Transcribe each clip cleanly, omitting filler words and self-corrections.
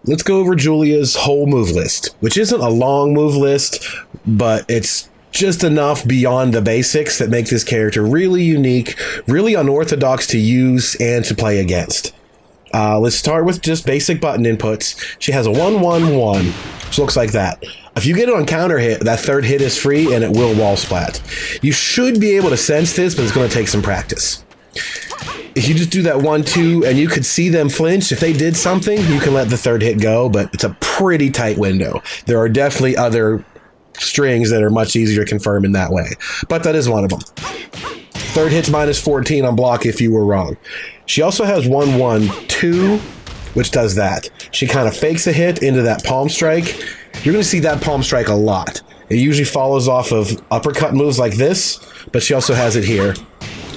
let's go over Julia's whole move list, which isn't a long move list, but it's just enough beyond the basics that make this character really unique, really unorthodox to use and to play against. Let's start with just basic button inputs. She has a 1-1-1, which looks like that. If you get it on counter hit, that third hit is free and it will wall splat. You should be able to sense this, but it's going to take some practice. If you just do that 1-2 and you could see them flinch, if they did something, you can let the third hit go, but it's a pretty tight window. There are definitely other strings that are much easier to confirm in that way, but that is one of them. Third hit's -14 on block if you were wrong. She also has 1-1-2, which does that. She kind of fakes a hit into that palm strike. You're going to see that palm strike a lot. It usually follows off of uppercut moves like this, but she also has it here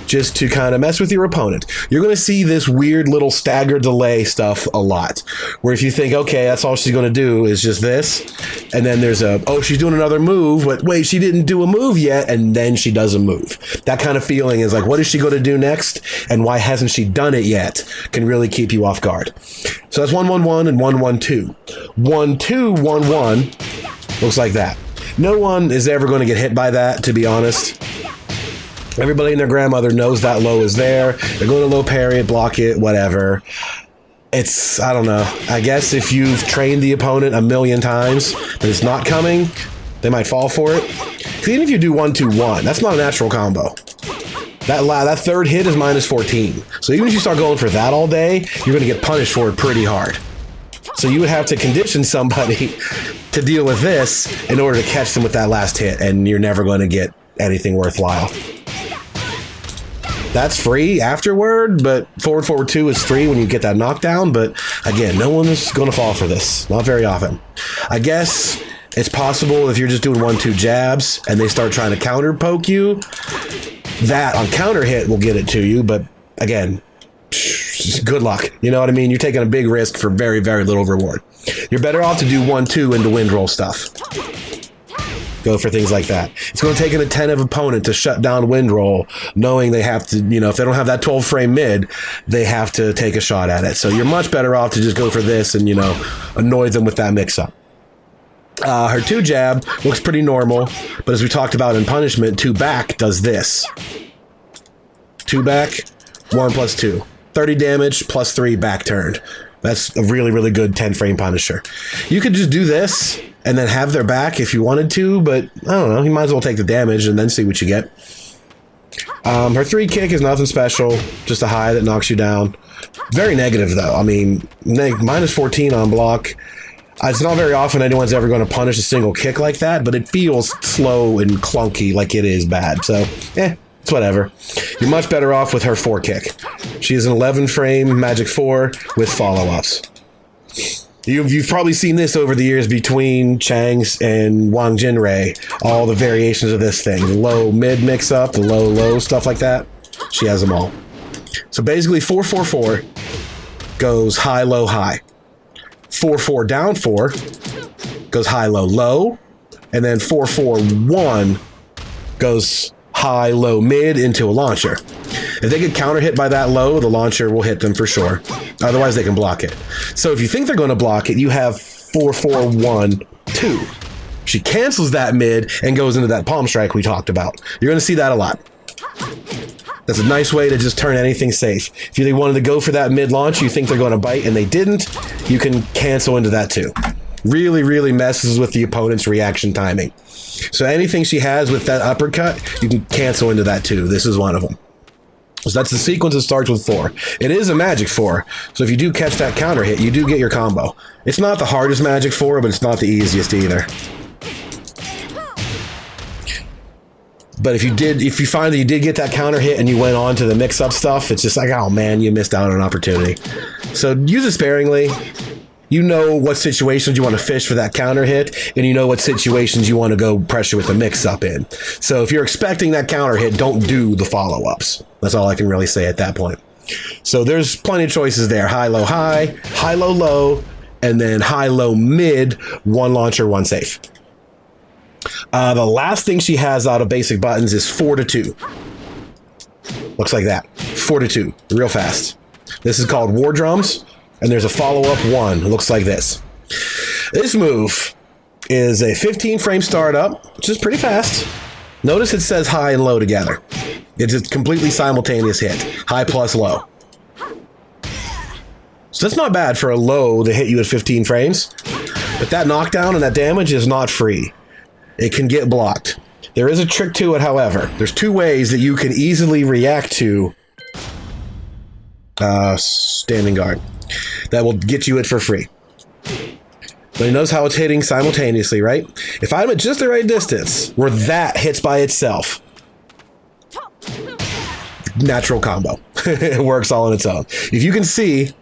just to kind of mess with your opponent. You're going to see this weird little stagger delay stuff a lot, where if you think, okay, that's all she's going to do is just this, and then there's a, oh, she's doing another move, but wait, she didn't do a move yet, and then she does a move. That kind of feeling is like, what is she going to do next, and why hasn't she done it yet, can really keep you off guard. So that's 1-1-1 and 1-1-2. 1-2-1-1 looks like that. No one is ever going to get hit by that, to be honest. Everybody and their grandmother knows that low is there. They're going to low parry it, block it, whatever. It's, I don't know. I guess if you've trained the opponent a million times that it's not coming, they might fall for it. Even if you do 1-2-1, that's not a natural combo. That third hit is -14. So even if you start going for that all day, you're going to get punished for it pretty hard. So you would have to condition somebody to deal with this in order to catch them with that last hit, and you're never going to get anything worthwhile. That's free afterward, but forward 2 is free when you get that knockdown. But again, no one is going to fall for this. Not very often. I guess it's possible if you're just doing 1-2 jabs and they start trying to counter poke you, that on counter hit will get it to you. But again, good luck. You know what I mean? You're taking a big risk for very, very little reward. You're better off to do 1-2 into wind roll stuff. Go for things like that. It's going to take an attentive opponent to shut down wind roll, knowing they have to, you know, if they don't have that 12 frame mid, they have to take a shot at it. So you're much better off to just go for this and, you know, annoy them with that mix up. Her 2 jab looks pretty normal, but as we talked about in punishment, 2 back does this. 2 back, 1 + 2. 30 damage plus 3 back turned. That's a really, really good 10 frame punisher. You could just do this and then have their back if you wanted to, but I don't know, you might as well take the damage and then see what you get. Her 3 kick is nothing special, just a high that knocks you down. Very negative though. I mean, -14 on block. It's not very often anyone's ever going to punish a single kick like that, but it feels slow and clunky, like it is bad. So, it's whatever. You're much better off with her 4 kick. She is an 11 frame magic 4 with follow-ups. You've probably seen this over the years between Chang's and Wang Jinrei. All the variations of this thing. The low-mid mix-up, the low-low, stuff like that. She has them all. So basically 4-4-4 goes high-low-high. 4-4 down 4 goes high-low-low. And then 4-4-1 goes high, low, mid into a launcher. If they get counter hit by that low, the launcher will hit them for sure. Otherwise, they can block it. So if you think they're going to block it, you have 4-4-1-2. She cancels that mid and goes into that palm strike we talked about. You're going to see that a lot. That's a nice way to just turn anything safe. If you wanted to go for that mid launch, you think they're going to bite and they didn't, you can cancel into that too. Really, really messes with the opponent's reaction timing. So anything she has with that uppercut, you can cancel into that too. This is one of them. So that's the sequence that starts with 4. It is a magic 4. So if you do catch that counter hit, you do get your combo. It's not the hardest magic 4, but it's not the easiest either. But if you find that you did get that counter hit and you went on to the mix-up stuff, it's just like, oh man, you missed out on an opportunity. So use it sparingly. You know what situations you want to fish for that counter hit, and you know what situations you want to go pressure with the mix-up in. So if you're expecting that counter hit, don't do the follow-ups. That's all I can really say at that point. So there's plenty of choices there. High-low, high, high-low, low, and then high-low, mid, 1 launcher, 1 safe. The last thing she has out of basic buttons is 4-2. Looks like that. 4-2, real fast. This is called War Drums. and there's a follow-up 1. It looks like this. This move is a 15 frame startup, which is pretty fast. Notice it says high and low together. It's a completely simultaneous hit. High plus low. So that's not bad for a low to hit you at 15 frames. But that knockdown and that damage is not free. It can get blocked. There is a trick to it, however. There's 2 ways that you can easily react to standing guard. That will get you it for free. But you notice how it's hitting simultaneously, right? If I'm at just the right distance, where that hits by itself, natural combo. It works all on its own. If you can see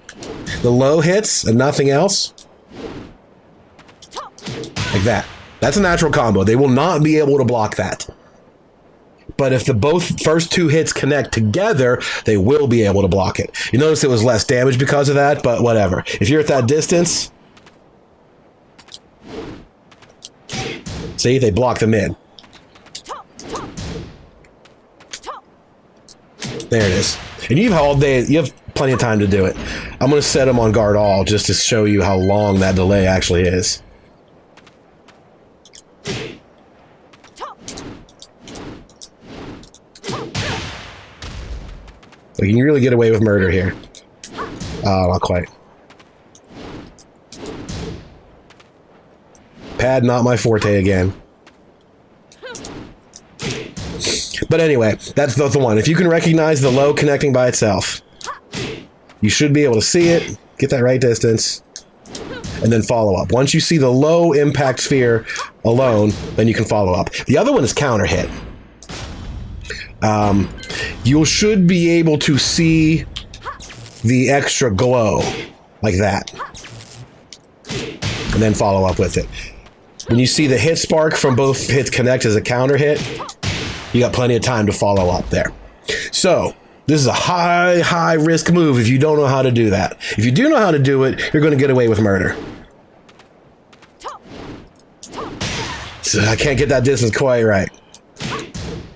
the low hits and nothing else, like that, that's a natural combo. They will not be able to block that. But if the first 2 hits connect together, they will be able to block it. You notice it was less damage because of that, but whatever. If you're at that distance, see, they block the mid. There it is. And you have all day, you have plenty of time to do it. I'm going to set them on guard all just to show you how long that delay actually is. So you can really get away with murder here. Not quite. Pad, not my forte again. But anyway, that's the one. If you can recognize the low connecting by itself, you should be able to see it, get that right distance, and then follow up. Once you see the low impact sphere alone, then you can follow up. The other one is counter hit. You should be able to see the extra glow like that, and then follow up with it. When you see the hit spark from both hits connect as a counter hit, you got plenty of time to follow up there. So this is a high risk move if you don't know how to do that. If you do know how to do it, you're going to get away with murder. So I can't get that distance quite right.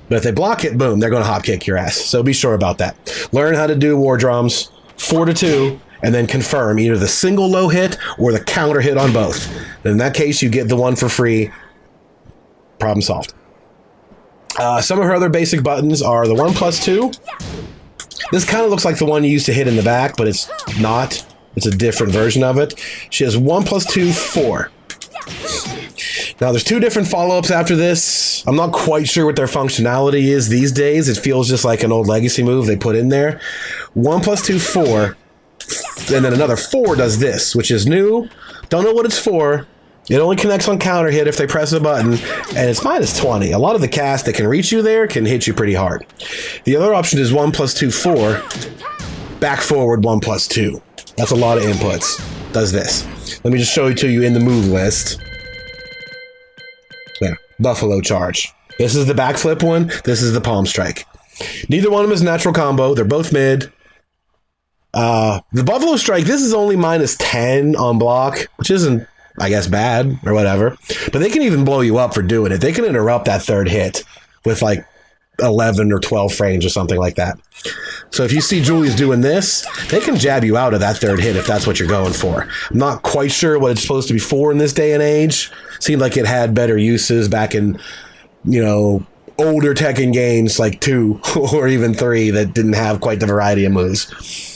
But if they block it, boom, they're going to hop kick your ass. So be sure about that. Learn how to do war drums 4 to 2, and then confirm either the single low hit or the counter hit on both. In that case, you get the one for free. Problem solved. Some of her other basic buttons are the 1+2. This kind of looks like the one you used to hit in the back, but it's not. It's a different version of it. She has 1+2, 4. Now, there's 2 different follow-ups after this. I'm not quite sure what their functionality is these days. It feels just like an old legacy move they put in there. 1+2, 4. And then another 4 does this, which is new. Don't know what it's for. It only connects on counter hit if they press a button, and it's -20. A lot of the cast that can reach you there can hit you pretty hard. The other option is 1+2, 4. Back forward 1+2. That's a lot of inputs. Does this. Let me just show it to you in the move list. There. Buffalo Charge. This is the backflip one. This is the palm strike. Neither one of them is natural combo. They're both mid. The Buffalo Strike, this is only -10 on block, which isn't, I guess, bad or whatever. But they can even blow you up for doing it. They can interrupt that third hit with like 11 or 12 frames or something like that. So if you see Julie's doing this, they can jab you out of that third hit if that's what you're going for. I'm not quite sure what it's supposed to be for in this day and age. Seemed like it had better uses back in, you know, older Tekken games like 2 or even 3 that didn't have quite the variety of moves.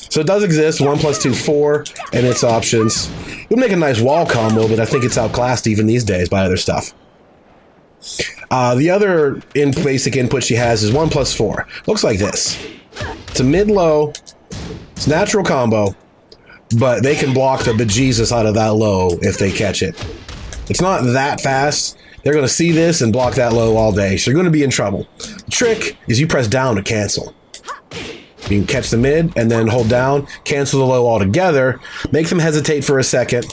So it does exist, 1+2, 4, and its options. It would make a nice wall combo, but I think it's outclassed even these days by other stuff. The other basic input she has is 1+4. Looks like this. It's a mid-low. It's natural combo, but they can block the bejesus out of that low if they catch it. It's not that fast. They're going to see this and block that low all day, so you're going to be in trouble. The trick is you press down to cancel. You can catch the mid and then hold down, cancel the low altogether, make them hesitate for a second,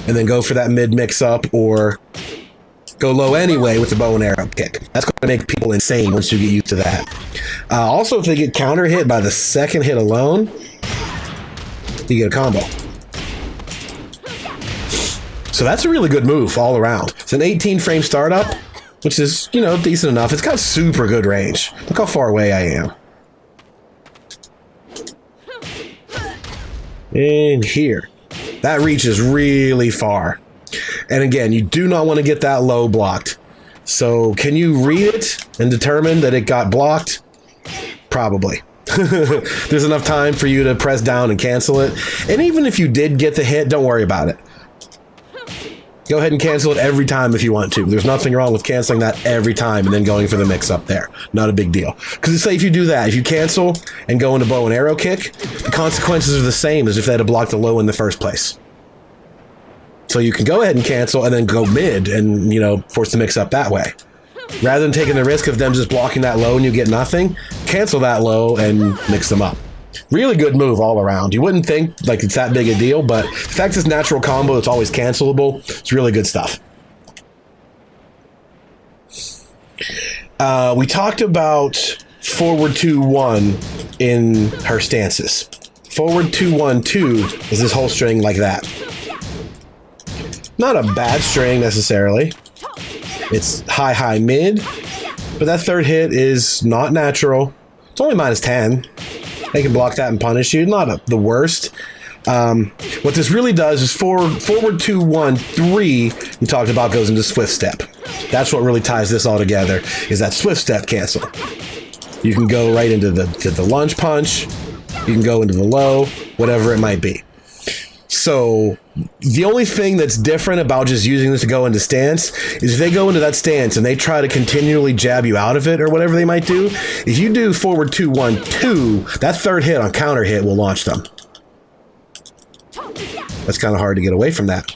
and then go for that mid mix-up or go low anyway with the bow and arrow kick. That's going to make people insane once you get used to that. Also, if they get counter hit by the second hit alone, you get a combo. So that's a really good move all around. It's an 18 frame startup, which is, you know, decent enough. It's got super good range. Look how far away I am. in here. That reaches really far. And again, you do not want to get that low blocked. So can you read it and determine that it got blocked? Probably. There's enough time for you to press down and cancel it. And even if you did get the hit, don't worry about it. Go ahead and cancel it every time if you want to. There's nothing wrong with canceling that every time and then going for the mix-up there. Not a big deal. Because say if you do that, if you cancel and go into bow and arrow kick, the consequences are the same as if they had blocked the low in the first place. So you can go ahead and cancel and then go mid and, you know, force the mix-up that way. Rather than taking the risk of them just blocking that low and you get nothing, cancel that low and mix them up. Really good move all around. You wouldn't think like it's that big a deal, but the fact it's natural combo, it's always cancelable. It's really good stuff. We talked about forward 2-1 in her stances. Forward 2-1-2 is this whole string like that. Not a bad string necessarily. It's high, high, mid, but that third hit is not natural. It's only -10. They can block that and punish you. Not the worst. What this really does is forward 2-1-3 we talked about goes into swift step. That's what really ties this all together, is that swift step cancel. You can go right into the lunge punch. You can go into the low, whatever it might be. So the only thing that's different about just using this to go into stance is if they go into that stance and they try to continually jab you out of it or whatever they might do, if you do forward 2-1-2, that third hit on counter hit will launch them. That's kind of hard to get away from that.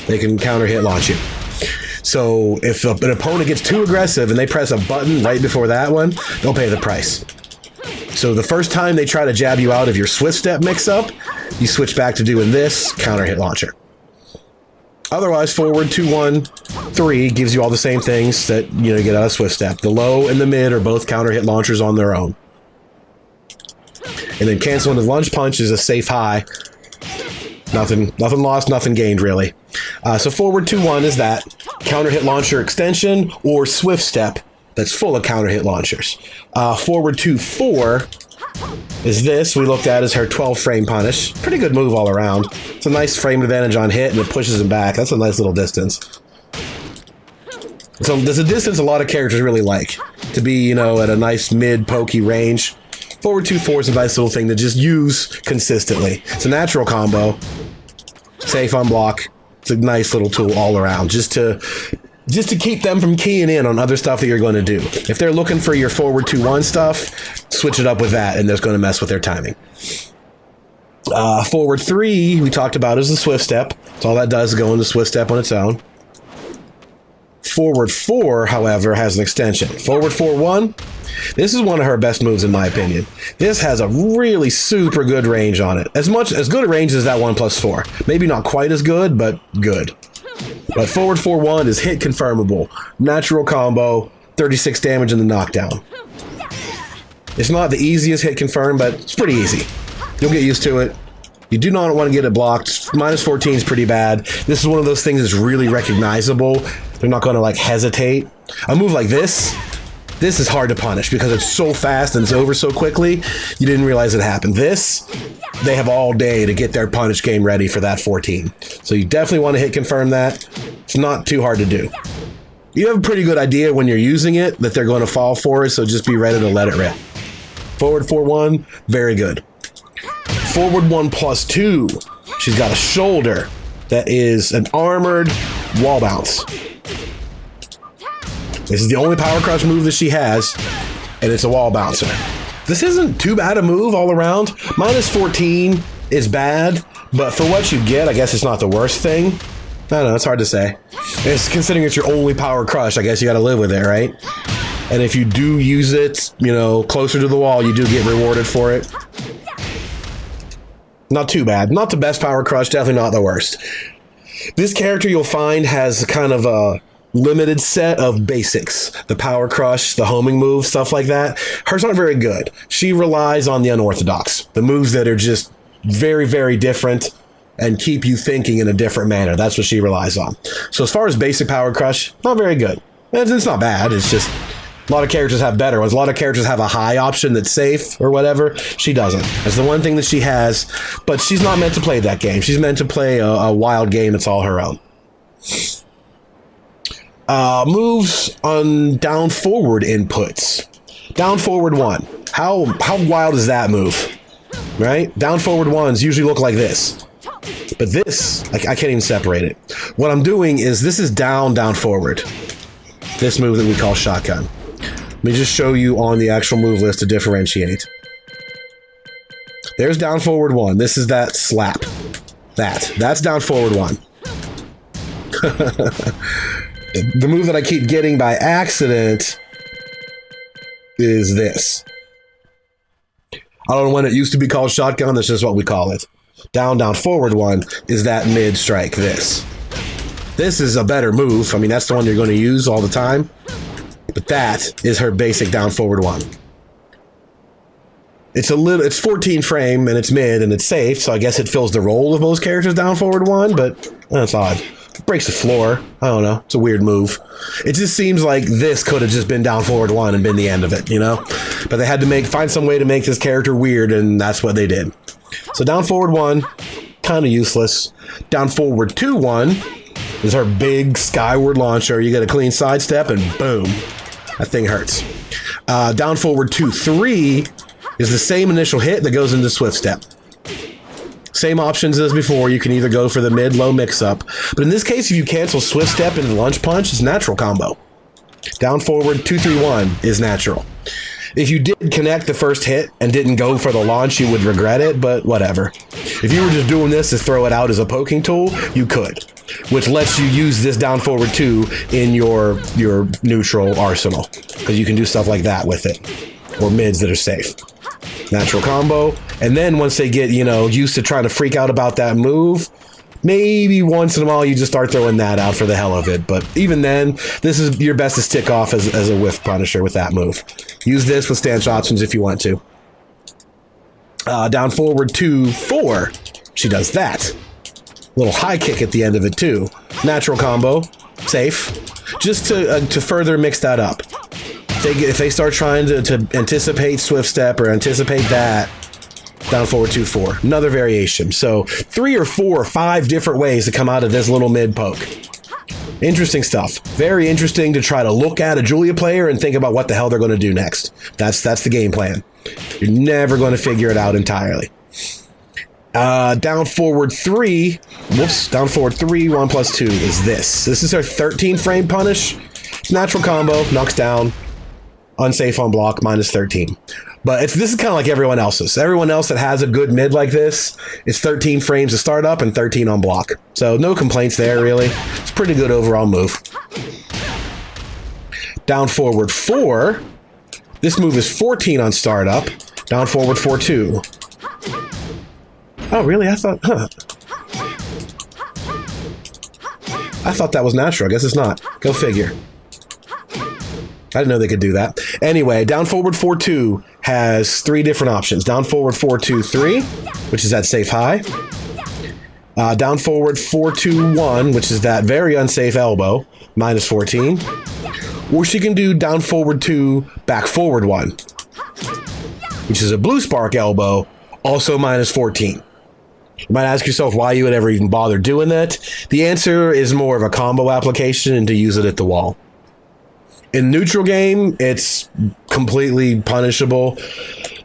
They can counter hit launch you. So if an opponent gets too aggressive and they press a button right before that one, they'll pay the price. So the first time they try to jab you out of your swift step mix-up, you switch back to doing this counter hit launcher. Otherwise, forward 2-1-3 gives you all the same things that you get out of swift step. The low and the mid are both counter hit launchers on their own. And then canceling the lunge punch is a safe high. Nothing lost, nothing gained, really. So forward 2-1 is that. Counter hit launcher extension or swift step that's full of counter hit launchers. Forward 2-4 is this we looked at as her 12 frame punish. Pretty good move all around. It's a nice frame advantage on hit and it pushes him back. That's a nice little distance. So there's a distance a lot of characters really like. To be, at a nice mid pokey range. Forward 2-4 is a nice little thing to just use consistently. It's a natural combo. Safe on block. It's a nice little tool all around. Just to keep them from keying in on other stuff that you're going to do. If they're looking for your forward 2-1 stuff, switch it up with that, and that's going to mess with their timing. Forward 3, we talked about, is the swift step. So all that does is go into swift step on its own. Forward 4, however, has an extension. Forward 4-1, this is one of her best moves in my opinion. This has a really super good range on it. As good a range as that 1+4. Maybe not quite as good, but good. But forward 4-1 is hit confirmable. Natural combo, 36 damage in the knockdown. It's not the easiest hit confirm, but it's pretty easy. You'll get used to it. You do not want to get it blocked. -14 is pretty bad. This is one of those things that's really recognizable. They're not going to hesitate. A move like this is hard to punish because it's so fast and it's over so quickly. You didn't realize it happened. This, they have all day to get their punish game ready for that 14. So you definitely want to hit confirm that. It's not too hard to do. You have a pretty good idea when you're using it that they're going to fall for it, so just be ready to let it rip. Forward 4-1, very good. Forward 1+2, she's got a shoulder that is an armored wall bounce. This is the only power crush move that she has, and it's a wall bouncer. This isn't too bad a move all around. -14 is bad, but for what you get, I guess it's not the worst thing. I don't know, it's hard to say. It's considering it's your only power crush, I guess you gotta live with it, right? And if you do use it, closer to the wall, you do get rewarded for it. Not too bad. Not the best power crush, definitely not the worst. This character you'll find has kind of a limited set of basics. The power crush, the homing move, stuff like that. Hers aren't very good. She relies on the unorthodox. The moves that are just very, very different and keep you thinking in a different manner. That's what she relies on. So as far as basic power crush, not very good. It's not bad. It's just A lot of characters have better ones. A lot of characters have a high option that's safe or whatever. She doesn't. That's the one thing that she has, but she's not meant to play that game. She's meant to play a wild game that's all her own. Moves on down forward inputs. Down forward 1. How wild is that move? Right? Down forward 1s usually look like this. But this, I can't even separate it. What I'm doing is this is down forward. This move that we call shotgun. Let me just show you on the actual move list to differentiate. There's down forward 1. This is that slap. That's down forward 1. The move that I keep getting by accident is this. I don't know when it used to be called shotgun. That's just what we call it. Down forward 1 is that mid strike. This is a better move. I mean, that's the one you're going to use all the time. But that is her basic down forward 1. It's 14 frame and it's mid and it's safe, so I guess it fills the role of most characters down forward 1, but that's odd. It breaks the floor. I don't know. It's a weird move. It just seems like this could have just been down forward 1 and been the end of it, you know? But they had to find some way to make this character weird, and that's what they did. So down forward 1, kind of useless. Down forward 2 1 is her big skyward launcher. You get a clean sidestep and boom. That thing hurts. Down forward 2 3 is the same initial hit that goes into swift step. Same options as before. You can either go for the mid-low mix-up, but in this case, if you cancel swift step into lunge punch, it's natural combo. Down forward 2 3 1 is natural. If you did connect the first hit and didn't go for the launch, you would regret it, but whatever. If you were just doing this to throw it out as a poking tool, you could, which lets you use this down forward 2 in your neutral arsenal, because you can do stuff like that with it, or mids that are safe. Natural combo, and then once they get, used to trying to freak out about that move, maybe once in a while you just start throwing that out for the hell of it. But even then, this is your bestest tick off as a whiff punisher with that move. Use this with stance options if you want to. Down forward 2 4, she does that. Little high kick at the end of it too. Natural combo, safe, just to further mix that up. If they start trying to anticipate swift step or anticipate that, down forward 2 4, another variation. So 3 or 4 or 5 different ways to come out of this little mid poke. Interesting stuff. Very interesting to try to look at a Julia player and think about what the hell they're going to do next. That's the game plan. You're never going to figure it out entirely. Down forward 3, down forward 3 1 plus 2 is this. This is our 13 frame punish. Natural combo, knocks down. Unsafe on block, minus 13. But this is kind of like everyone else's. Everyone else that has a good mid like this, it's 13 frames to start up and 13 on block. So no complaints there, really. It's a pretty good overall move. Down forward 4. This move is 14 on startup. Down forward 4 2. Oh, really? I thought that was natural. I guess it's not. Go figure. I didn't know they could do that. Anyway, down forward 4 2 has 3 different options. Down forward 4 2 3, which is that safe high. Down forward 4 2 1, which is that very unsafe elbow, minus 14. Or she can do down forward 2 back forward 1, which is a blue spark elbow, also minus 14. You might ask yourself why you would ever even bother doing that. The answer is more of a combo application and to use it at the wall. In neutral game, it's completely punishable.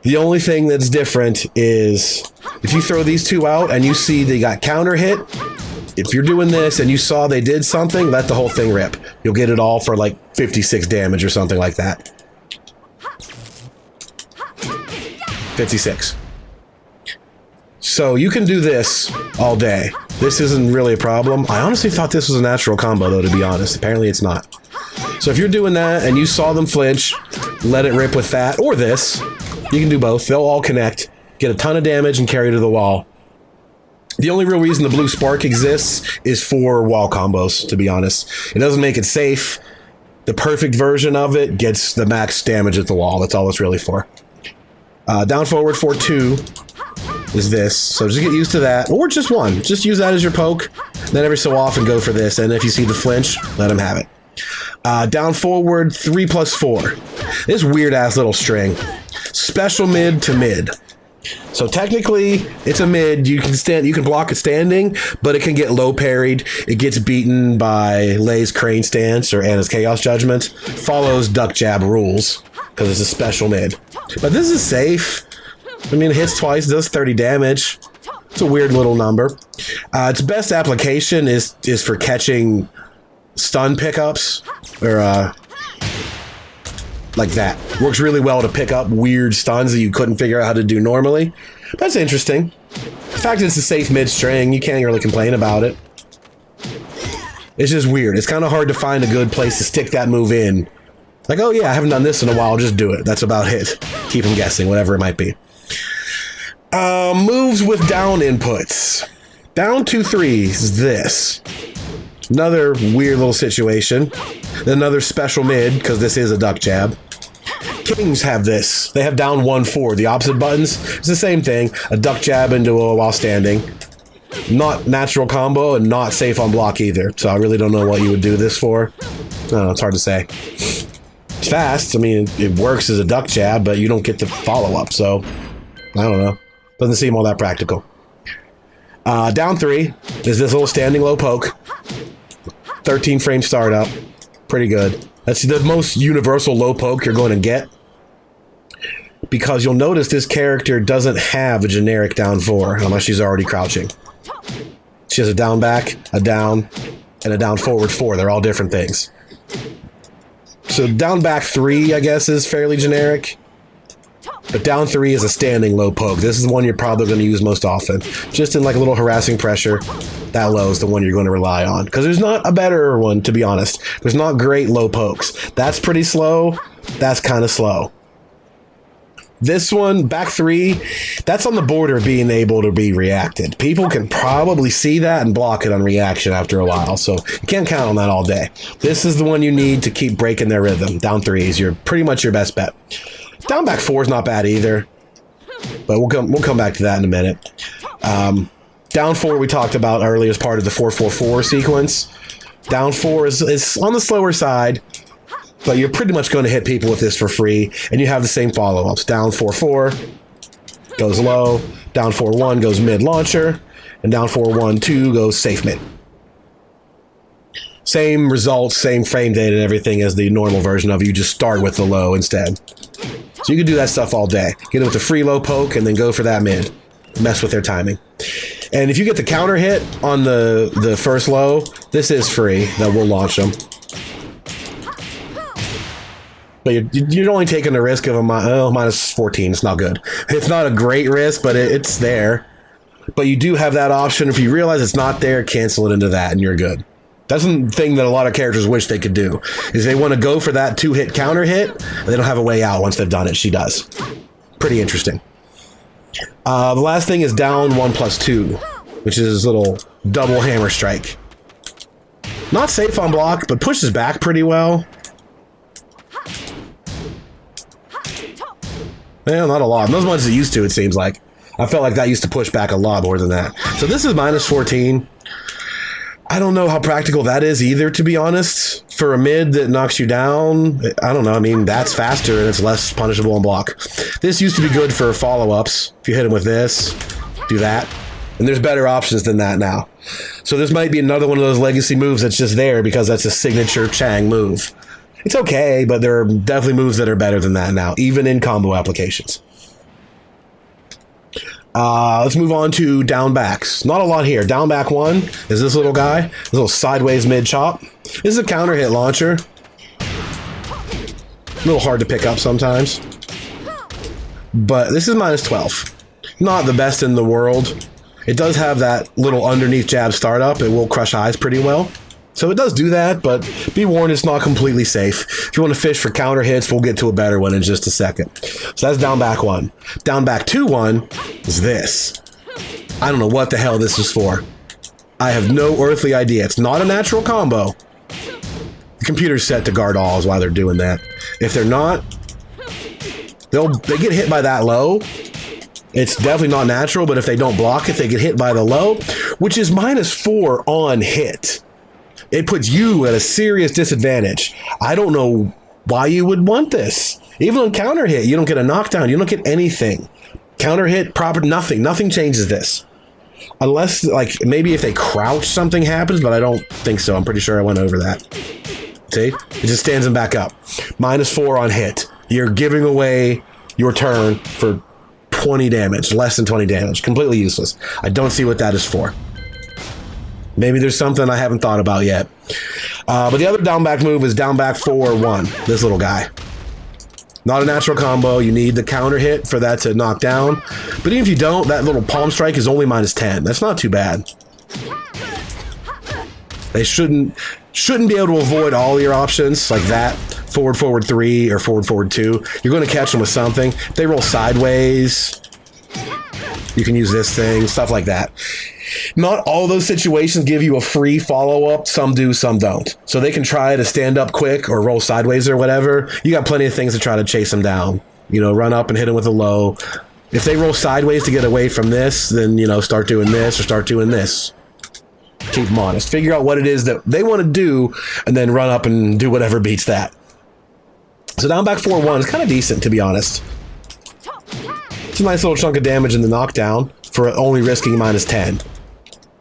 The only thing that's different is if you throw these two out and you see they got counter hit, if you're doing this and you saw they did something, let the whole thing rip. You'll get it all for like 56 damage or something like that. 56. So you can do this all day. This isn't really a problem. I honestly thought this was a natural combo, though, to be honest. Apparently it's not. So if you're doing that and you saw them flinch, let it rip with that or this. You can do both. They'll all connect, get a ton of damage, and carry to the wall. The only real reason the blue spark exists is for wall combos, to be honest. It doesn't make it safe. The perfect version of it gets the max damage at the wall. That's all it's really for. Down forward 4 2 is this. So just get used to that. Or just one. Just use that as your poke. Then every so often go for this. And if you see the flinch, let them have it. Down forward 3 plus 4. This weird ass little string. Special mid to mid. So technically, it's a mid. You can block it standing, but it can get low parried. It gets beaten by Lei's crane stance or Anna's chaos judgment. Follows duck jab rules because it's a special mid. But this is safe. I mean, it hits twice, does 30 damage. It's a weird little number. Its best application is for catching stun pickups or like that. Works really well to pick up weird stuns that you couldn't figure out how to do normally. That's interesting. The fact that it's a safe mid string, you can't really complain about it. It's just weird. It's kind of hard to find a good place to stick that move in. Like, oh yeah, I haven't done this in a while, just do it. That's about it. Keep them guessing, whatever it might be. Moves with down inputs. Down 2-3 is this. Another weird little situation. Another special mid, because this is a duck jab. Kings have this. They have down 1-4. The opposite buttons, it's the same thing. A duck jab into a while standing. Not natural combo and not safe on block either. So I really don't know what you would do this for. I don't know, it's hard to say. It's fast. I mean, it works as a duck jab, but you don't get the follow-up, so I don't know. Doesn't seem all that practical. Down 3 is this little standing low poke. 13 frame startup. Pretty good. That's the most universal low poke you're going to get. Because you'll notice this character doesn't have a generic down 4 unless she's already crouching. She has a down back, a down, and a down forward 4. They're all different things. So down back 3, I guess, is fairly generic. But down 3 is a standing low poke. This is the one you're probably going to use most often. Just in like a little harassing pressure. That low is the one you're going to rely on. Because there's not a better one, to be honest. There's not great low pokes. That's pretty slow. That's kind of slow. This one, back 3, that's on the border of being able to be reacted. People can probably see that and block it on reaction after a while. So you can't count on that all day. This is the one you need to keep breaking their rhythm. Down 3 is pretty much your best bet. Down back 4 is not bad either, but we'll come back to that in a minute. Down 4 we talked about earlier as part of the 4-4-4 sequence. Down 4 is on the slower side, but you're pretty much going to hit people with this for free, and you have the same follow-ups. Down 4-4 goes low, down 4-1 goes mid launcher, and down 4-1-2 goes safe mid. Same results, same frame data and everything as the normal version of it. You just start with the low instead. So you can do that stuff all day. Get it with a free low poke and then go for that mid. Mess with their timing. And if you get the counter hit on the first low, this is free. That will launch them. But you're only taking the risk of a minus 14. It's not good. It's not a great risk, but it's there. But you do have that option. If you realize it's not there, cancel it into that and you're good. That's the thing that a lot of characters wish they could do, is they want to go for that 2-hit counter hit, and they don't have a way out once they've done it. She does. Pretty interesting. The last thing is down 1+2, which is this little double hammer strike. Not safe on block, but pushes back pretty well. Well, not a lot. Not as much as it used to, it seems like. I felt like that used to push back a lot more than that. So this is minus 14. I don't know how practical that is either, to be honest. For a mid that knocks you down, I don't know. I mean, that's faster and it's less punishable on block. This used to be good for follow-ups. If you hit him with this, do that. And there's better options than that now. So this might be another one of those legacy moves that's just there because that's a signature Chang move. It's okay, but there are definitely moves that are better than that now, even in combo applications. Let's move on to down backs. Not a lot here. Down back 1 is this little guy. This little sideways mid chop. This is a counter hit launcher. A little hard to pick up sometimes. But this is minus 12. Not the best in the world. It does have that little underneath jab startup. It will crush eyes pretty well. So it does do that, but be warned, it's not completely safe. If you want to fish for counter hits, we'll get to a better one in just a second. So that's down back 1. Down back 2-1 is this. I don't know what the hell this is for. I have no earthly idea. It's not a natural combo. The computer's set to guard all is why they're doing that. If they're not, they get hit by that low. It's definitely not natural, but if they don't block it, they get hit by the low, which is minus 4 on hit. It puts you at a serious disadvantage. I don't know why you would want this. Even on counter hit, you don't get a knockdown. You don't get anything. Counter hit, proper, nothing. Nothing changes this. Unless, like, maybe if they crouch, something happens, but I don't think so. I'm pretty sure I went over that. See? It just stands them back up. -4 on hit. You're giving away your turn for 20 damage, less than 20 damage. Completely useless. I don't see what that is for. Maybe there's something I haven't thought about yet. But the other down back move is down back 4-1. This little guy. Not a natural combo. You need the counter hit for that to knock down. But even if you don't, that little palm strike is only -10. That's not too bad. They shouldn't be able to avoid all your options like that. Forward, forward 3 or forward, forward 2. You're going to catch them with something. If they roll sideways, you can use this thing, stuff like that. Not all those situations give you a free follow-up. Some do, some don't. So they can try to stand up quick or roll sideways or whatever. You got plenty of things to try to chase them down. You know, run up and hit them with a low. If they roll sideways to get away from this, then, you know, start doing this or start doing this. Keep them honest. Figure out what it is that they want to do and then run up and do whatever beats that. So down back 4-1 is kind of decent, to be honest. It's a nice little chunk of damage in the knockdown for only risking -10.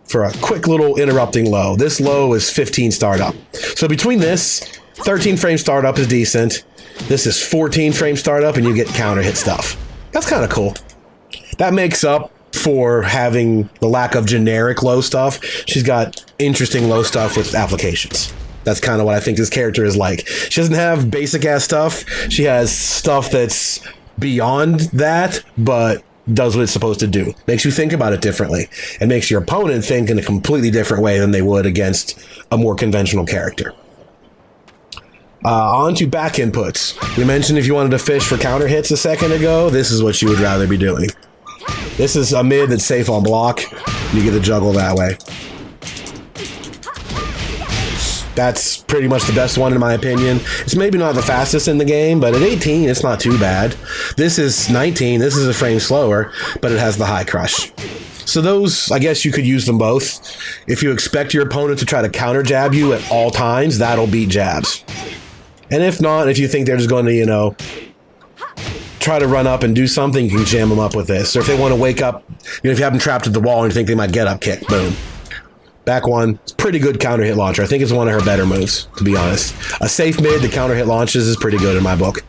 For a quick little interrupting low. This low is 15 startup. So between this, 13 frame startup is decent. This is 14 frame startup and you get counter hit stuff. That's kind of cool. That makes up for having the lack of generic low stuff. She's got interesting low stuff with applications. That's kind of what I think this character is like. She doesn't have basic ass stuff. She has stuff that's beyond that, but does what it's supposed to do. Makes you think about it differently and makes your opponent think in a completely different way than they would against a more conventional character. On to back inputs. We mentioned if you wanted to fish for counter hits a second ago, this is what you would rather be doing. This is a mid that's safe on block. You get the juggle that way. That's pretty much the best one in my opinion. It's maybe not the fastest in the game, but at 18, it's not too bad. This is 19, this is a frame slower, but it has the high crush. So those, I guess you could use them both. If you expect your opponent to try to counter jab you at all times, that'll beat jabs. And if not, if you think they're just going to, you know, try to run up and do something, you can jam them up with this. Or if they want to wake up, you know, if you have them trapped at the wall and you think they might get up kick, boom. Back one, it's pretty good counter hit launcher. I think it's one of her better moves, to be honest. A safe mid, the counter hit launches is pretty good in my book.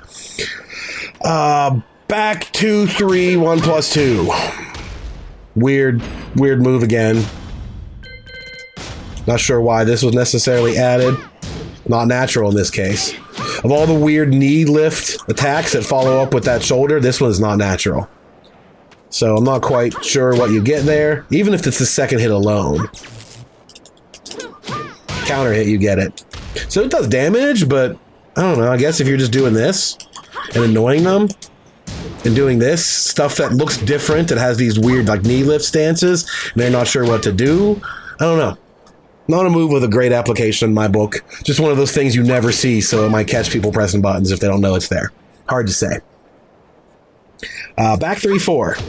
Back 2, 3, 1+2. Weird move again. Not sure why this was necessarily added. Not natural in this case. Of all the weird knee lift attacks that follow up with that shoulder, this one's not natural. So I'm not quite sure what you get there, even if it's the second hit alone. Counter hit, you get it. So it does damage, but I don't know, I guess if you're just doing this and annoying them and doing this stuff that looks different, that has these weird like knee lift stances and they're not sure what to do, I don't know. Not a move with a great application in my book. Just one of those things you never see, so it might catch people pressing buttons if they don't know it's there. Hard to say. Back 3-4.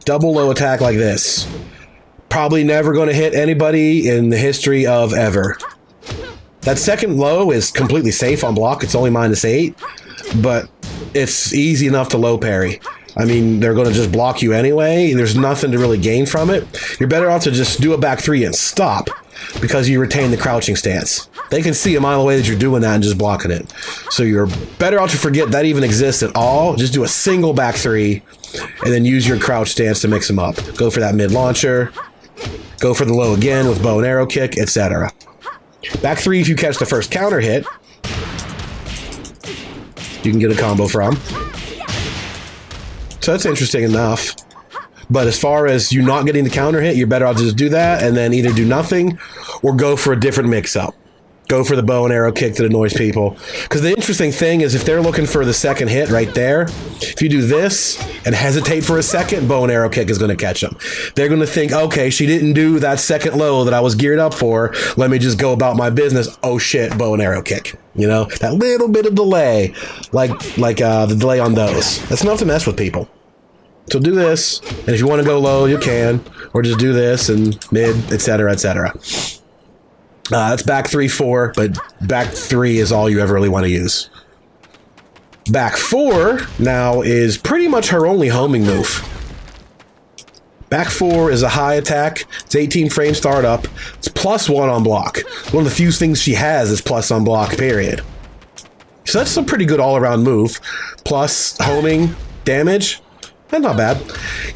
Double low attack like this. Probably never going to hit anybody in the history of ever. That second low is completely safe on block. It's only -8, but it's easy enough to low parry. I mean, they're going to just block you anyway. There's nothing to really gain from it. You're better off to just do a back 3 and stop because you retain the crouching stance. They can see a mile away that you're doing that and just blocking it. So you're better off to forget that even exists at all. Just do a single back 3 and then use your crouch stance to mix them up. Go for that mid launcher. Go for the low again with bow and arrow kick, etc. Back 3 if you catch the first counter hit. You can get a combo from. So that's interesting enough. But as far as you not getting the counter hit, you're better off to just do that and then either do nothing or go for a different mix-up. Go for the bow and arrow kick that annoys people. Because the interesting thing is if they're looking for the second hit right there, if you do this and hesitate for a second, bow and arrow kick is going to catch them. They're going to think, okay, she didn't do that second low that I was geared up for. Let me just go about my business. Oh shit, bow and arrow kick. You know, that little bit of delay, like the delay on those. That's enough to mess with people. So do this, and if you want to go low, you can, or just do this and mid, etc., etc. That's back 3, 4, but back 3 is all you ever really want to use. Back 4 now is pretty much her only homing move. Back 4 is a high attack. It's 18 frame startup. It's +1 on block. One of the few things she has is plus on block, period. So that's a pretty good all-around move. Plus homing, damage, that's not bad.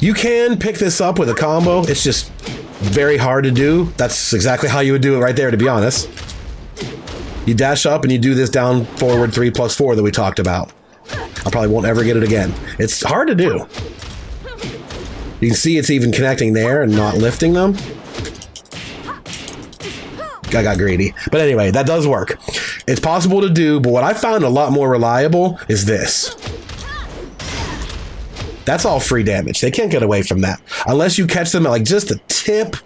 You can pick this up with a combo. It's just very hard to do. That's exactly how you would do it right there, to be honest. You dash up and you do this down forward 3 + 4 that we talked about. I probably won't ever get it again. It's hard to do. You can see it's even connecting there and not lifting them. I got greedy. But anyway, that does work. It's possible to do, but what I found a lot more reliable is this. That's all free damage. They can't get away from that. Unless you catch them at like just a tip,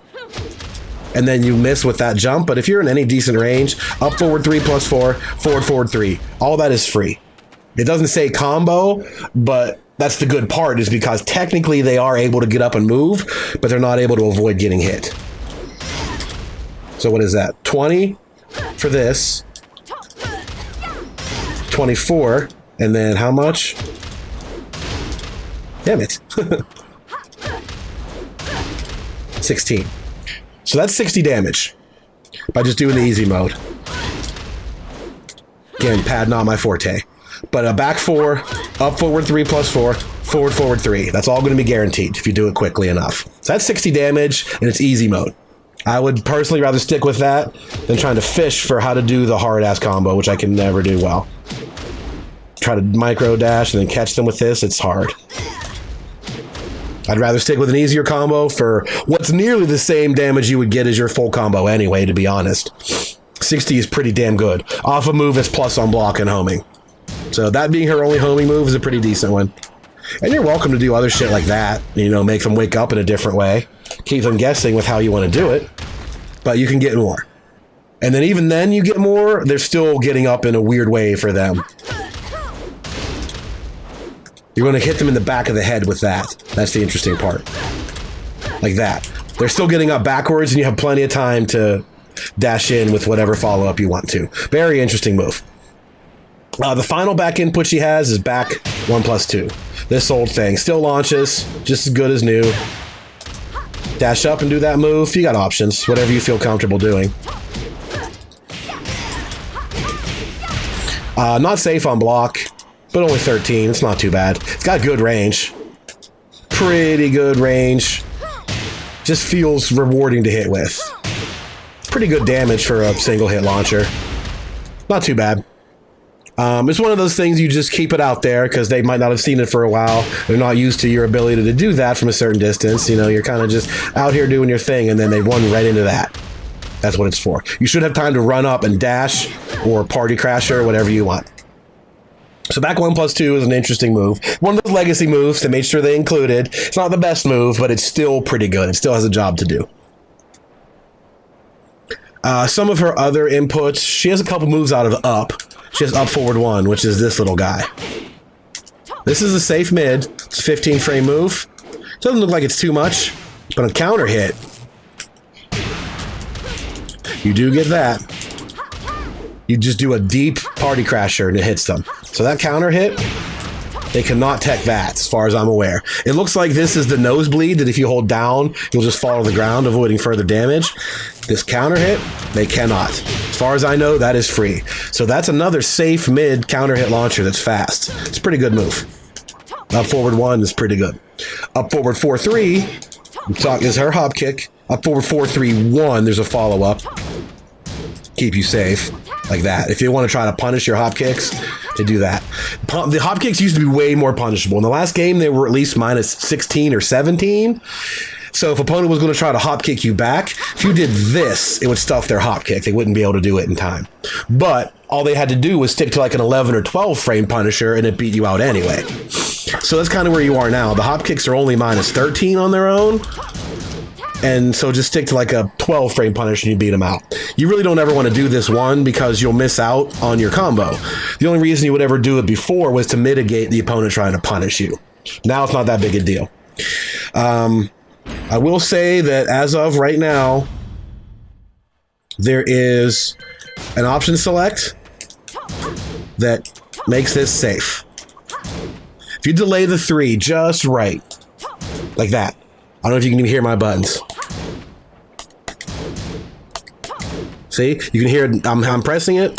and then you miss with that jump. But if you're in any decent range, up forward 3 + 4, forward 3. All that is free. It doesn't say combo, but that's the good part, is because technically they are able to get up and move, but they're not able to avoid getting hit. So what is that? 20 for this. 24. And then how much? Damn it. 16. So that's 60 damage by just doing the easy mode. Again, pad not my forte. But a back 4, up forward 3 + 4, forward 3. That's all going to be guaranteed if you do it quickly enough. So that's 60 damage, and it's easy mode. I would personally rather stick with that than trying to fish for how to do the hard-ass combo, which I can never do well. Try to micro dash and then catch them with this, it's hard. I'd rather stick with an easier combo for what's nearly the same damage you would get as your full combo anyway, to be honest. 60 is pretty damn good. Off a move is plus on block and homing. So that being her only homing move is a pretty decent one. And you're welcome to do other shit like that. You know, make them wake up in a different way. Keep them guessing with how you want to do it. But you can get more. And then even then you get more, they're still getting up in a weird way for them. You're going to hit them in the back of the head with that. That's the interesting part. Like that. They're still getting up backwards, and you have plenty of time to dash in with whatever follow-up you want to. Very interesting move. The final back input she has is back 1 + 2. This old thing still launches, just as good as new. Dash up and do that move. You got options, whatever you feel comfortable doing. Not safe on block, but only 13. It's not too bad. It's got good range. Pretty good range. Just feels rewarding to hit with. Pretty good damage for a single hit launcher. Not too bad. It's one of those things you just keep it out there because they might not have seen it for a while. They're not used to your ability to do that from a certain distance. You know, you're kind of just out here doing your thing, and then they run right into that. That's what it's for. You should have time to run up and dash or party crasher, whatever you want. So back 1 + 2 is an interesting move. One of those legacy moves they made sure they included. It's not the best move, but it's still pretty good. It still has a job to do. Some of her other inputs, she has a couple moves out of up. She has up forward 1, which is this little guy. This is a safe mid. It's a 15 frame move. Doesn't look like it's too much, but a counter hit, you do get that. You just do a deep party crasher and it hits them. So that counter hit, they cannot tech that as far as I'm aware. It looks like this is the nosebleed that if you hold down, you'll just fall to the ground, avoiding further damage. This counter hit, they cannot. As far as I know, that is free. So that's another safe mid counter hit launcher that's fast. It's a pretty good move. Up forward 1 is pretty good. Up forward 4-3 is her hop kick. Up forward 4-3-1, there's a follow-up. Keep you safe. Like that. If you want to try to punish your hop kicks, to do that. The hop kicks used to be way more punishable. In the last game, they were at least minus 16 or 17. So if opponent was going to try to hop kick you back, if you did this, it would stuff their hop kick. They wouldn't be able to do it in time. But all they had to do was stick to like an 11 or 12 frame punisher and it beat you out anyway. So that's kind of where you are now. The hop kicks are only minus 13 on their own. And so just stick to like a 12 frame punish and you beat them out. You really don't ever want to do this one because you'll miss out on your combo. The only reason you would ever do it before was to mitigate the opponent trying to punish you. Now it's not that big a deal. I will say that as of right now, there is an option select that makes this safe. If you delay the 3 just right, like that. I don't know if you can even hear my buttons. See, you can hear it. I'm pressing it,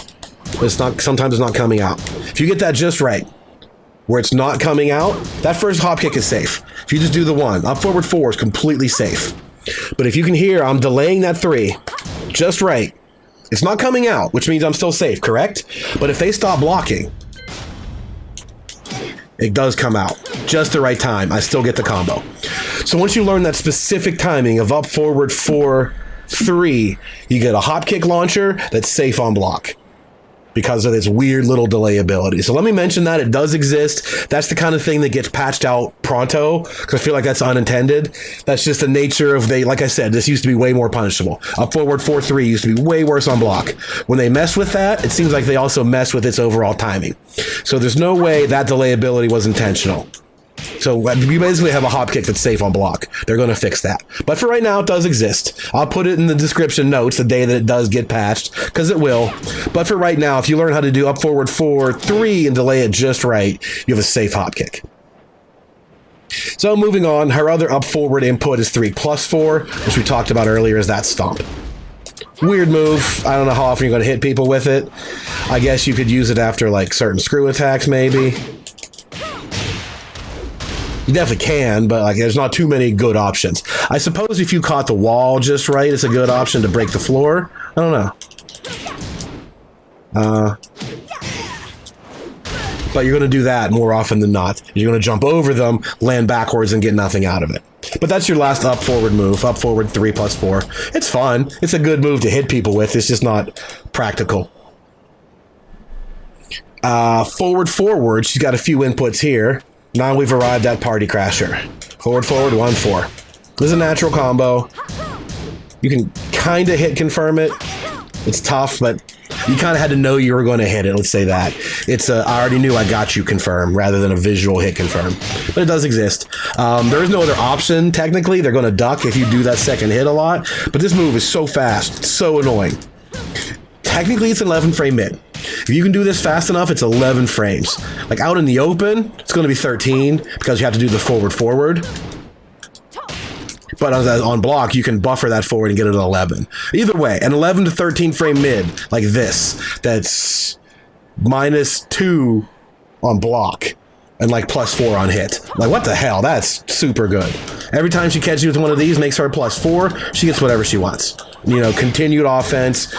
but it's not. Sometimes it's not coming out. If you get that just right, where it's not coming out, that first hop kick is safe. If you just do the 1, up forward 4 is completely safe. But if you can hear, I'm delaying that 3 just right. It's not coming out, which means I'm still safe, correct? But if they stop blocking, it does come out just the right time. I still get the combo. So once you learn that specific timing of up forward 4, 3, you get a hop kick launcher that's safe on block because of this weird little delay ability. So let me mention that it does exist. That's the kind of thing that gets patched out pronto because I feel like that's unintended. That's just the nature of like I said, this used to be way more punishable. Up forward 4, 3 used to be way worse on block. When they mess with that, it seems like they also mess with its overall timing. So there's no way that delay ability was intentional. So you basically have a hop kick that's safe on block. They're going to fix that. But for right now, it does exist. I'll put it in the description notes the day that it does get patched, because it will. But for right now, if you learn how to do up forward 4, 3 and delay it just right, you have a safe hop kick. So moving on, her other up forward input is 3+4, which we talked about earlier is that stomp. Weird move. I don't know how often you're going to hit people with it. I guess you could use it after like certain screw attacks maybe. You definitely can, but like there's not too many good options. I suppose if you caught the wall just right, it's a good option to break the floor. I don't know. But you're going to do that more often than not. You're going to jump over them, land backwards, and get nothing out of it. But that's your last up forward move. Up forward 3+4. It's fun. It's a good move to hit people with. It's just not practical. Forward. She's got a few inputs here. Now we've arrived at Party Crasher. Forward, 1, 4. This is a natural combo. You can kind of hit confirm it. It's tough, but you kind of had to know you were going to hit it. Let's say that. It's a, I already knew I got you confirm rather than a visual hit confirm. But it does exist. There is no other option, technically. They're going to duck if you do that second hit a lot. But this move is so fast. It's so annoying. Technically, it's an 11 frame mid. If you can do this fast enough, it's 11 frames. Like out in the open, it's going to be 13 because you have to do the forward. But on block, you can buffer that forward and get it at 11. Either way, an 11 to 13 frame mid like this, that's -2 on block and like +4 on hit. Like what the hell? That's super good. Every time she catches you with one of these, makes her +4. She gets whatever she wants. You know, continued offense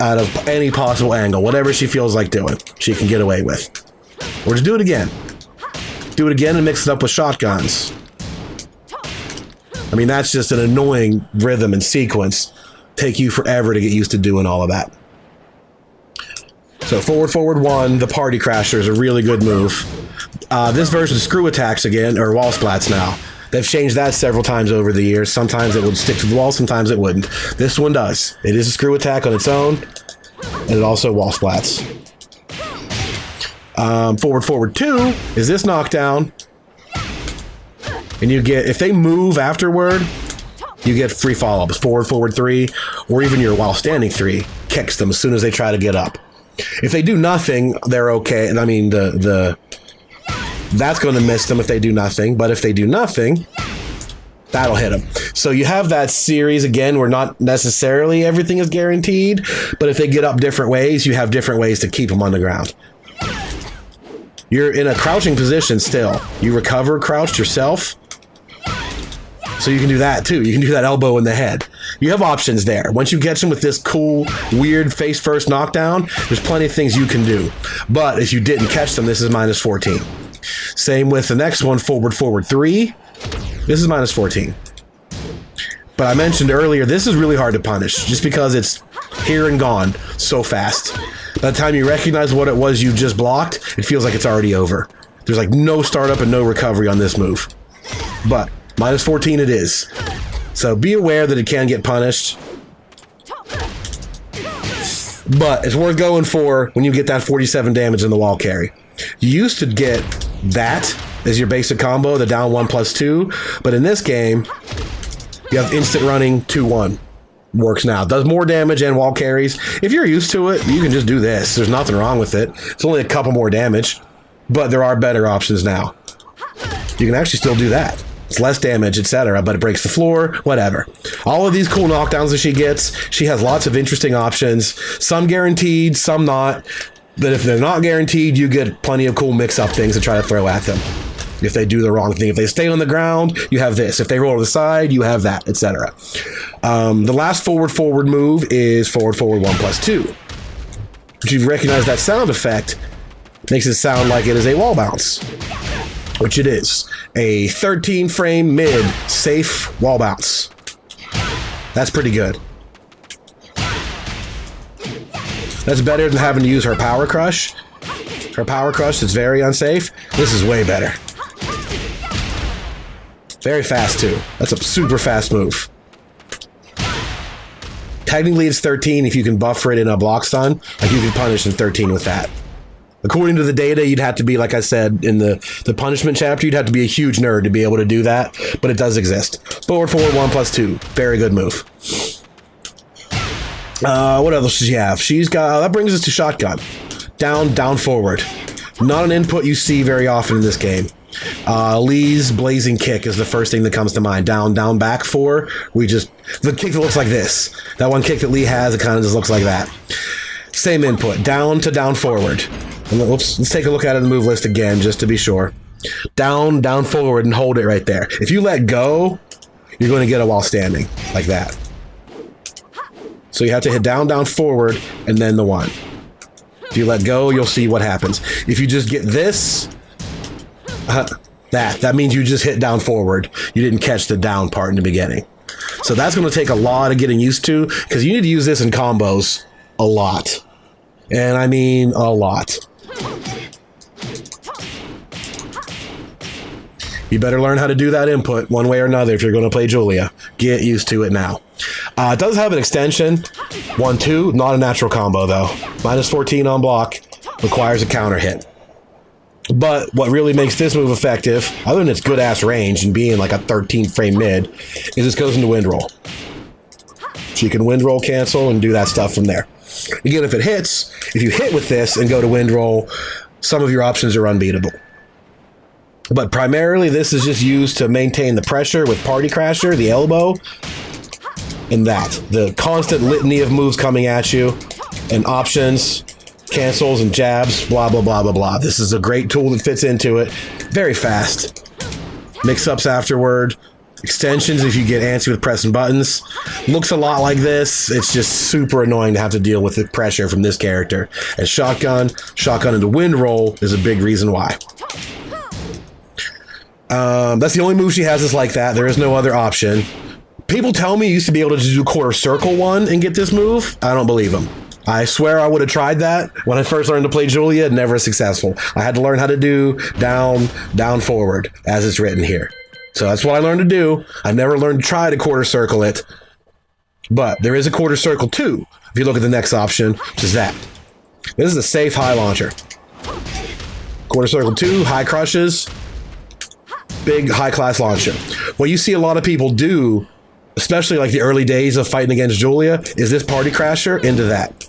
out of any possible angle, whatever she feels like doing, she can get away with. Or just do it again. Do it again and mix it up with shotguns. I mean, that's just an annoying rhythm and sequence. Take you forever to get used to doing all of that. So forward 1, the Party Crasher is a really good move. This version screw attacks again, or wall splats now. They've changed that several times over the years. Sometimes it would stick to the wall, sometimes it wouldn't. This one does. It is a screw attack on its own, and it also wall splats. Forward 2 is this knockdown. And you get, if they move afterward, you get free follow-ups. Forward 3, or even your while standing 3 kicks them as soon as they try to get up. If they do nothing, they're okay. And I mean, that's going to miss them if they do nothing. But if they do nothing, that'll hit them. So you have that series again where not necessarily everything is guaranteed. But if they get up different ways, you have different ways to keep them on the ground. You're in a crouching position still. You recover crouched yourself. So you can do that too. You can do that elbow in the head. You have options there. Once you catch them with this cool, weird face-first knockdown, there's plenty of things you can do. But if you didn't catch them, this is -14. Same with the next one, forward 3. This is -14. But I mentioned earlier, this is really hard to punish just because it's here and gone so fast. By the time you recognize what it was you just blocked, it feels like it's already over. There's like no startup and no recovery on this move. But -14 it is. So be aware that it can get punished. But it's worth going for when you get that 47 damage in the wall carry. You used to get that as your basic combo, the down 1+2. But in this game, you have instant running 2-1. works now. Does more damage and wall carries. If you're used to it, you can just do this. There's nothing wrong with it. It's only a couple more damage, but there are better options now. You can actually still do that. It's less damage, etc., but it breaks the floor, whatever. All of these cool knockdowns that she gets, she has lots of interesting options. Some guaranteed, some not. But if they're not guaranteed, you get plenty of cool mix-up things to try to throw at them. If they do the wrong thing. If they stay on the ground, you have this. If they roll to the side, you have that, etc. The last forward move is forward 1+2. If you recognize that sound effect, makes it sound like it is a wall bounce. Which it is. A 13 frame mid safe wall bounce. That's pretty good. That's better than having to use her power crush. Her power crush is very unsafe. This is way better. Very fast too. That's a super fast move. Technically it's 13 if you can buffer it in a block stun. Like you can punish in 13 with that. According to the data, you'd have to be, like I said, in the punishment chapter, you'd have to be a huge nerd to be able to do that, but it does exist. Forward 1+2. Very good move. What else does she have? She's got, that brings us to shotgun. Down, forward. Not an input you see very often in this game. Lee's blazing kick is the first thing that comes to mind. Down, back 4. The kick that looks like this. That one kick that Lee has, it kind of just looks like that. Same input. Down to down, forward. And let's take a look at it in the move list again, just to be sure. Down, forward, and hold it right there. If you let go, you're going to get it while standing, like that. So you have to hit down, forward, and then the 1. If you let go, you'll see what happens. If you just get this, that means you just hit down, forward. You didn't catch the down part in the beginning. So that's going to take a lot of getting used to, because you need to use this in combos a lot. And I mean a lot. You better learn how to do that input one way or another if you're going to play Julia. Get used to it now. It does have an extension. 1-2, not a natural combo though. -14 on block, requires a counter hit. But what really makes this move effective, other than its good ass range and being like a 13 frame mid, is this goes into wind roll. So you can wind roll cancel and do that stuff from there. Again, if it hits, if you hit with this and go to wind roll, some of your options are unbeatable. But primarily, this is just used to maintain the pressure with Party Crasher, the elbow, and that. The constant litany of moves coming at you, and options, cancels, and jabs, blah, blah, blah, blah, blah. This is a great tool that fits into it. Very fast. Mix-ups afterward. Extensions if you get antsy with pressing buttons. Looks a lot like this. It's just super annoying to have to deal with the pressure from this character. And shotgun into wind roll is a big reason why. That's the only move she has is like that. There is no other option. People tell me you used to be able to do quarter circle 1 and get this move. I don't believe them. I swear I would have tried that when I first learned to play Julia. Never successful. I had to learn how to do down, forward, as it's written here. So that's what I learned to do. I never learned to try to quarter circle it. But there is a quarter circle 2, if you look at the next option, which is that. This is a safe high launcher. Quarter circle 2, high crushes, big high class launcher. What you see a lot of people do, especially like the early days of fighting against Julia, is this Party Crasher into that.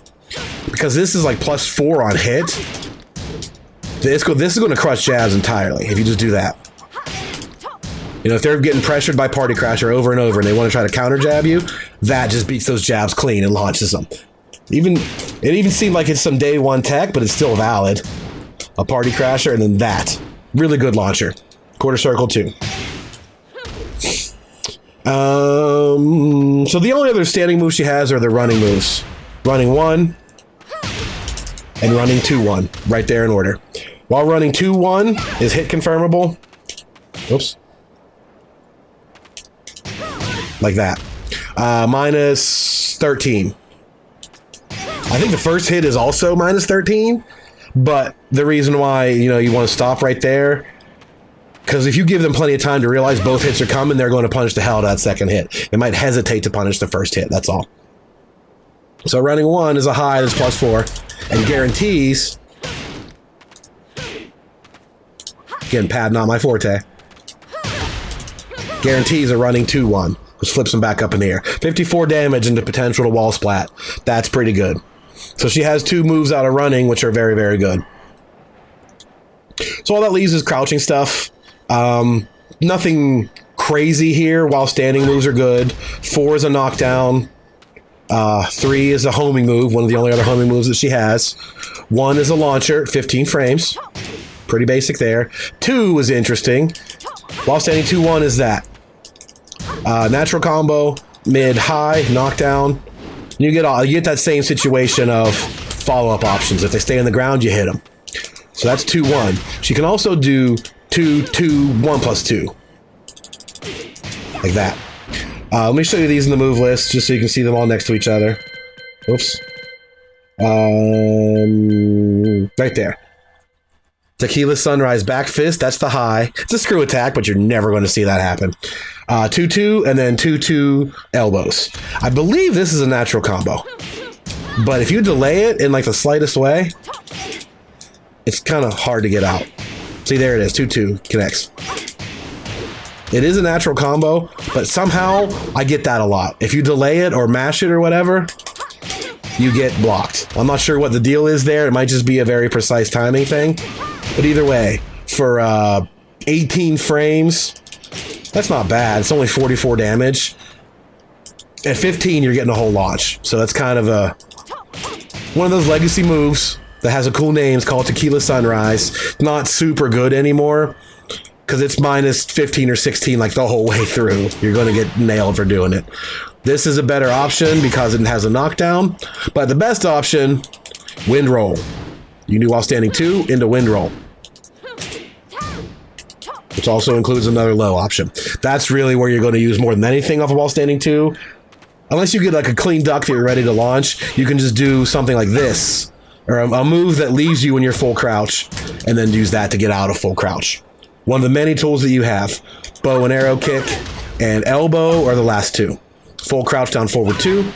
Because this is like +4 on hit. This is going to crush jabs entirely if you just do that. You know, if they're getting pressured by Party Crasher over and over and they want to try to counter jab you, that just beats those jabs clean and launches them. It even seemed like it's some day 1 tech, but it's still valid. A Party Crasher and then that. Really good launcher. Quarter circle 2. So the only other standing moves she has are the running moves. Running 1 and running 2-1, right there in order. While running 2-1 is hit confirmable. Oops. Like that. -13. I think the first hit is also -13, but the reason why, you want to stop right there, because if you give them plenty of time to realize both hits are coming, they're going to punish the hell out of that second hit. They might hesitate to punish the first hit, that's all. So running 1 is a high that's +4, and guarantees, again, pad not my forte, guarantees a running 2-1. Just flips them back up in the air. 54 damage into potential to wall splat. That's pretty good. So she has 2 moves out of running, which are very, very good. So all that leaves is crouching stuff. Nothing crazy here. While standing moves are good. 4 is a knockdown. 3 is a homing move, one of the only other homing moves that she has. 1 is a launcher, 15 frames. Pretty basic there. 2 is interesting. While standing 2-1 is that. Natural combo, mid, high, knockdown. You get that same situation of follow-up options. If they stay on the ground, you hit them. So that's 2-1. She can also do 2-2-1 plus 2. Like that. Let me show you these in the move list, just so you can see them all next to each other. Oops. Right there. Tequila Sunrise back fist, that's the high. It's a screw attack, but you're never going to see that happen. 2-2, and then 2-2 elbows. I believe this is a natural combo. But if you delay it in like the slightest way, it's kind of hard to get out. See, there it is, 2-2 connects. It is a natural combo, but somehow I get that a lot. If you delay it or mash it or whatever, you get blocked. I'm not sure what the deal is there. It might just be a very precise timing thing. But either way, for 18 frames, that's not bad. It's only 44 damage. At 15, you're getting a whole launch. So that's kind of one of those legacy moves that has a cool name. It's called Tequila Sunrise. It's not super good anymore, because it's minus 15 or 16 like the whole way through. You're going to get nailed for doing it. This is a better option because it has a knockdown. But the best option, wind roll. You can do while standing 2 into wind roll, which also includes another low option. That's really where you're going to use more than anything off of while standing 2. Unless you get like a clean duck that you're ready to launch, you can just do something like this, or a move that leaves you in your full crouch, and then use that to get out of full crouch. One of the many tools that you have. Bow and arrow kick and elbow are the last 2. Full crouch down forward 2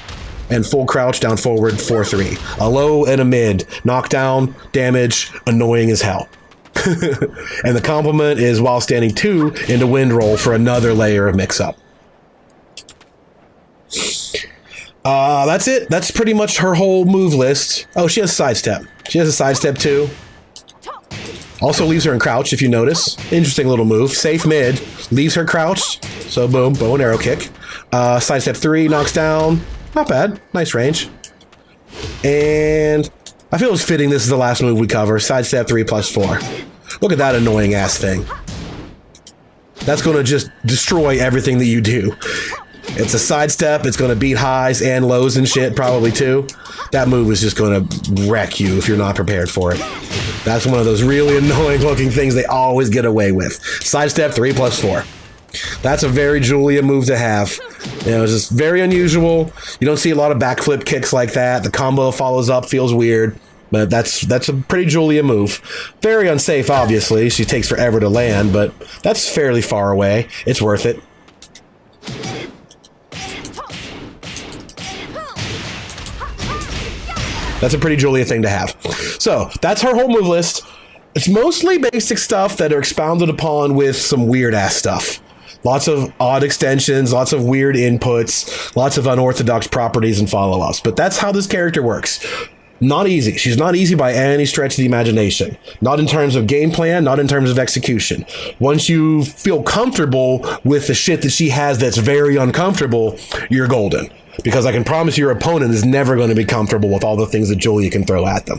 and full crouch down forward 4-3. A low and a mid. Knockdown, damage, annoying as hell. And the complement is while standing 2 into wind roll for another layer of mix up. That's it. That's pretty much her whole move list. Oh, she has sidestep. She has a sidestep too. Also leaves her in crouch, if you notice. Interesting little move. Safe mid. Leaves her crouched. So boom, bow and arrow kick. Sidestep 3 knocks down. Not bad. Nice range. And I feel it's fitting this is the last move we cover. Sidestep 3 plus 4. Look at that annoying ass thing. That's going to just destroy everything that you do. It's a sidestep. It's going to beat highs and lows and shit, probably too. That move is just going to wreck you if you're not prepared for it. That's one of those really annoying looking things they always get away with. Sidestep 3 plus 4. That's a very Julia move to have. You know, it's just very unusual. You don't see a lot of backflip kicks like that. The combo follows up, feels weird. But that's a pretty Julia move. Very unsafe, obviously. She takes forever to land, but that's fairly far away. It's worth it. That's a pretty Julia thing to have. So, that's her whole move list. It's mostly basic stuff that are expounded upon with some weird-ass stuff. Lots of odd extensions, lots of weird inputs, lots of unorthodox properties and follow-ups. But that's how this character works. Not easy. She's not easy by any stretch of the imagination. Not in terms of game plan, not in terms of execution. Once you feel comfortable with the shit that she has that's very uncomfortable, you're golden. Because I can promise your opponent is never going to be comfortable with all the things that Julia can throw at them.